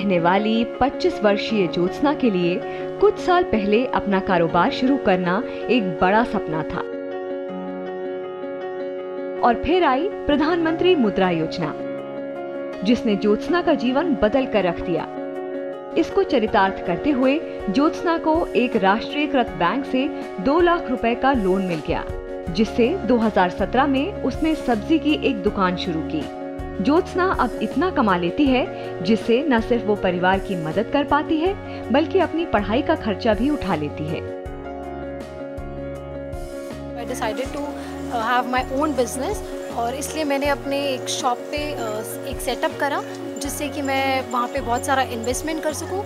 रहने वाली 25 वर्षीय ज्योत्सना के लिए कुछ साल पहले अपना कारोबार शुरू करना एक बड़ा सपना था। और फिर आई प्रधानमंत्री मुद्रा योजना, जिसने ज्योत्सना का जीवन बदल कर रख दिया। इसको चरितार्थ करते हुए ज्योत्सना को एक राष्ट्रीयकृत बैंक से 2 लाख रुपए का लोन मिल गया, जिससे 2017 में उसने सब्जी की एक दुकान शुरू की। ज्योत्सना अब इतना कमा लेती है जिससे न सिर्फ वो परिवार की मदद कर पाती है, बल्कि अपनी पढ़ाई का खर्चा भी उठा लेती है। I decided to have my own business और इसलिए मैंने अपने एक शॉप पे एक सेटअप करा, जिससे कि मैं वहाँ पे बहुत सारा इन्वेस्टमेंट कर सकूँ।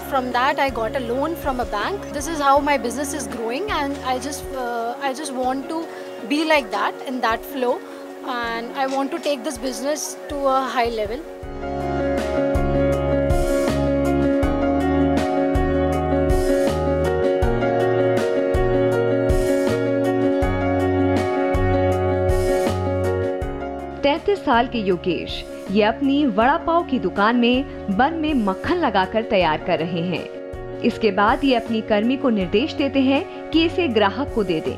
From that I got a loan from a bank. This is how my business is growing and I just want to be like that in that flow and I want to take this business to a high level. साल के योगेश ये अपनी वड़ा पाव की दुकान में बन में मक्खन लगाकर तैयार कर रहे हैं। इसके बाद ये अपनी कर्मी को निर्देश देते हैं कि इसे ग्राहक को दे दें।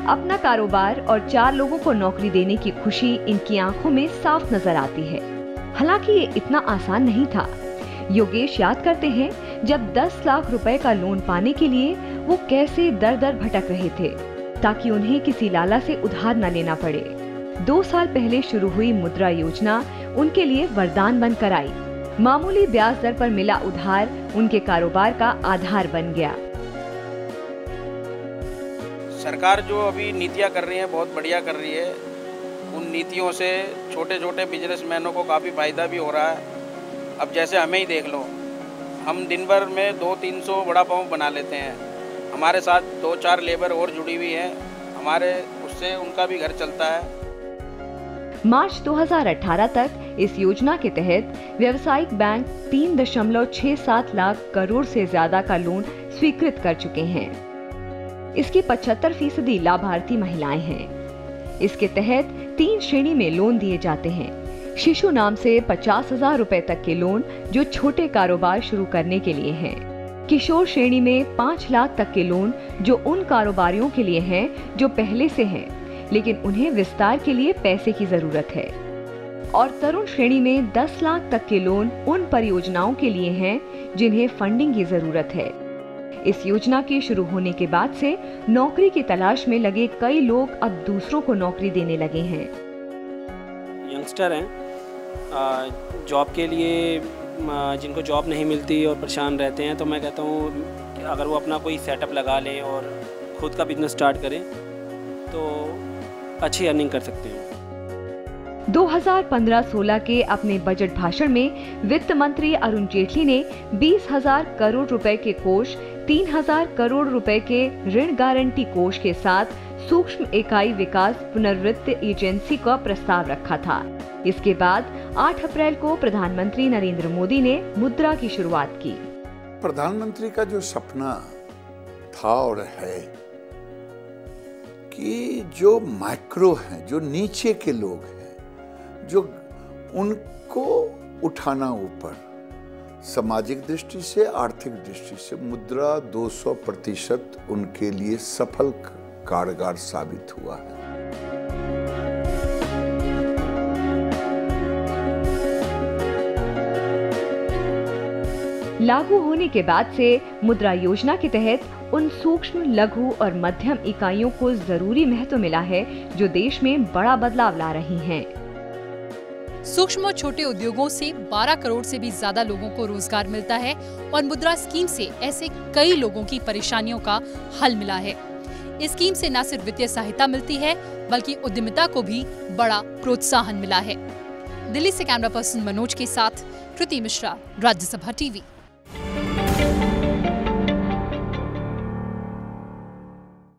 अपना कारोबार और 4 लोगों को नौकरी देने की खुशी इनकी आंखों में साफ नजर आती है। हालांकि ये इतना आसान नहीं था। योगेश याद करते हैं जब 10 लाख रुपए का लोन पाने के लिए वो कैसे दर-दर भटक रहे थे, ताकि उन्हें किसी लाला से उधार न लेना पड़े। 2 साल पहले शुरू हुई मुद्रा योजना उनके लिए वरदान बनकर आई। मामूली ब्याज दर पर मिला उधार उनके कारोबार का आधार बन गया। सरकार जो अभी नीतियां कर रही है बहुत बढ़िया कर रही है। उन नीतियों से छोटे छोटे बिजनेसमैनों को काफ़ी फायदा भी हो रहा है। अब जैसे हमें ही देख लो, हम दिन भर में 200-300 वड़ा पाव बना लेते हैं। हमारे साथ 2-4 लेबर और जुड़ी हुई है, हमारे उससे उनका भी घर चलता है। मार्च 2018 तक इस योजना के तहत व्यावसायिक बैंक 3.67 लाख करोड़ से ज्यादा का लोन स्वीकृत कर चुके हैं। इसकी 75% लाभार्थी महिलाएं हैं। इसके तहत 3 श्रेणी में लोन दिए जाते हैं। शिशु नाम से 50,000 रुपए तक के लोन जो छोटे कारोबार शुरू करने के लिए हैं। किशोर श्रेणी में 5 लाख तक के लोन जो उन कारोबारियों के लिए हैं जो पहले से हैं, लेकिन उन्हें विस्तार के लिए पैसे की जरूरत है। और तरुण श्रेणी में 10 लाख तक के लोन उन परियोजनाओं के लिए हैं जिन्हें फंडिंग की जरूरत है। इस योजना के शुरू होने के बाद से नौकरी की तलाश में लगे कई लोग अब दूसरों को नौकरी देने लगे हैं। यंगस्टर हैं, जॉब के लिए जिनको जॉब नहीं मिलती और परेशान रहते हैं, तो मैं कहता हूँ अगर वो अपना कोई सेटअप लगा लें और खुद का बिजनेस स्टार्ट करें तो अच्छी अर्निंग कर सकते हैं। 2015-16 के अपने बजट भाषण में वित्त मंत्री अरुण जेटली ने 20,000 करोड़ रुपए के कोष, 3,000 करोड़ रुपए के ऋण गारंटी कोष के साथ सूक्ष्म इकाई विकास पुनर्वित्त एजेंसी का प्रस्ताव रखा था। इसके बाद 8 अप्रैल को प्रधानमंत्री नरेंद्र मोदी ने मुद्रा की शुरुआत की। प्रधानमंत्री का जो सपना था और है कि जो माइक्रो हैं, जो नीचे के लोग हैं, जो उनको उठाना ऊपर, सामाजिक दृष्टि से, आर्थिक दृष्टि से मुद्रा 200% उनके लिए सफल कारगर साबित हुआ है। लागू होने के बाद से मुद्रा योजना के तहत उन सूक्ष्म, लघु और मध्यम इकाइयों को जरूरी महत्व मिला है जो देश में बड़ा बदलाव ला रही हैं। सूक्ष्म और छोटे उद्योगों से 12 करोड़ से भी ज्यादा लोगों को रोजगार मिलता है और मुद्रा स्कीम से ऐसे कई लोगों की परेशानियों का हल मिला है। इस स्कीम से न सिर्फ वित्तीय सहायता मिलती है बल्कि उद्यमिता को भी बड़ा प्रोत्साहन मिला है। दिल्ली से कैमरा पर्सन मनोज के साथ कृति मिश्रा, राज्यसभा टीवी।